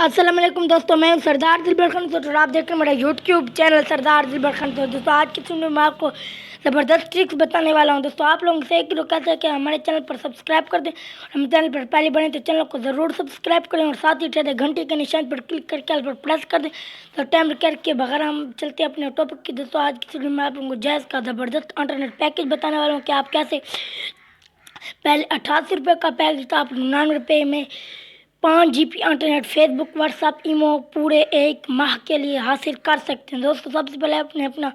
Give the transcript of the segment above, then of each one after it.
अस्सलाम वालेकुम दोस्तों, मैं हूं सरदार दिलबर खान। तो आप देख रहे हैं मेरा यूट्यूब चैनल सरदार दिलबर खान। तो दोस्तों आज की वीडियो में मैं आपको ज़बरदस्त ट्रिक्स बताने वाला हूं। दोस्तों आप लोगों से एक रिक्वेस्ट है कि हमारे चैनल पर सब्सक्राइब कर दें और हमारे चैनल पर पहले बने तो चैनल को ज़रूर सब्सक्राइब करें और साथ ही घंटे के निशान पर क्लिक करके ऑल पर प्रेस कर दें। तो टाइम करके बगैर हम चलते हैं अपने टॉपिक की। दोस्तों आज की वीडियो में आप लोगों को जैज़ का ज़बरदस्त इंटरनेट पैकेज बताने वाला हूँ कि आप कैसे पहले 88 रुपये का पैकेज था, आप 99 रुपये में 5 GB इंटरनेट, फेसबुक, व्हाट्सअप, ईमो पूरे 1 माह के लिए हासिल कर सकते हैं। दोस्तों सबसे पहले आपने अपना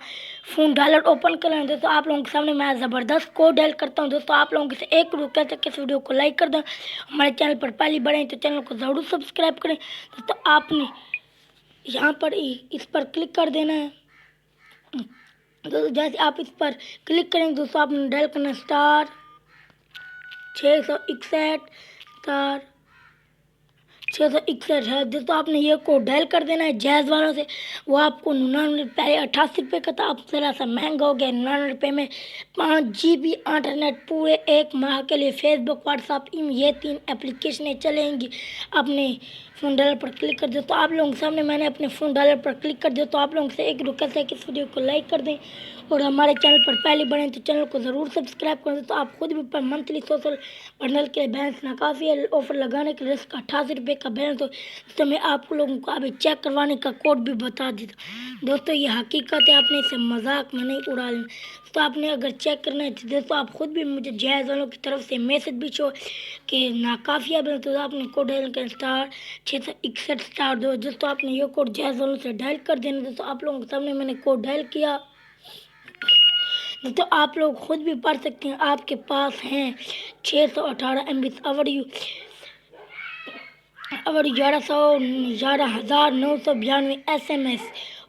फ़ोन डायलर ओपन कर लेना। दोस्तों आप लोगों के सामने मैं ज़बरदस्त कोड डायल करता हूं। दोस्तों आप लोगों से एक रिक्वेस्ट है कि इस वीडियो को लाइक कर दें, हमारे चैनल पर पहली बढ़े तो चैनल को ज़रूर सब्सक्राइब करें। दोस्तों आपने यहाँ पर इस पर क्लिक कर देना है। दोस्तों जैसे आप इस पर क्लिक करेंगे दोस्तों आपने डायल करना स्टार 661 स्टार 661 है। दोस्तों आपने ये कोड डायल कर देना है जैज़ वालों से। वो आपको 99 पहले 88 रुपये का था, अब थोड़ा सा महंगा हो गया। 99 रुपये में 5 GB इंटरनेट पूरे 1 माह के लिए, फेसबुक, व्हाट्सअप, ये 3 एप्लीकेशनें चलेंगी। अपने फ़ोन डायलर पर क्लिक कर दो। तो आप लोगों के सामने मैंने अपने फ़ोन डायलर पर क्लिक कर दिया। तो आप लोगों से एक रिक्वेस्ट है कि इस वीडियो को लाइक कर दें और हमारे चैनल पर पहले बढ़ें तो चैनल को ज़रूर सब्सक्राइब कर दें। तो आप खुद भी पर मंथली सोशल बंडल के बैलेंस ना काफ़ी है, ऑफर लगाने के लिए इसका 88 रुपये का बैलेंस हो। तो मैं आप लोगों को अभी चेक करवाने का कोड भी बता देता। दोस्तों ये हकीकत है, आपने इसे मजाक में नहीं उड़ा लेना। तो आपने अगर चेक करना है तो दोस्तों आप खुद भी मुझे जैज़ वालों की तरफ से मैसेज भी शो कि नाकाफिया बैलेंस, तो आपने कोड डायल कर स्टार 661 स्टार 2। दोस्तों आपने ये कोड जैज़ वालों से डायल कर देना। दोस्तों आप लोगों के सामने मैंने कोड डायल किया। तो आप लोग खुद भी पढ़ सकते हैं। आपके पास हैं 618 MB और 11,992 SMS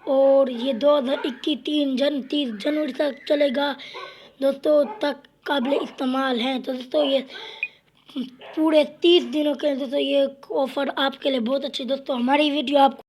और ये 2021 30 जनवरी तक चलेगा दोस्तों, तक काबिल इस्तेमाल है। तो दोस्तों ये पूरे 30 दिनों के दोस्तों ये ऑफ़र आपके लिए बहुत अच्छी। दोस्तों हमारी वीडियो आपको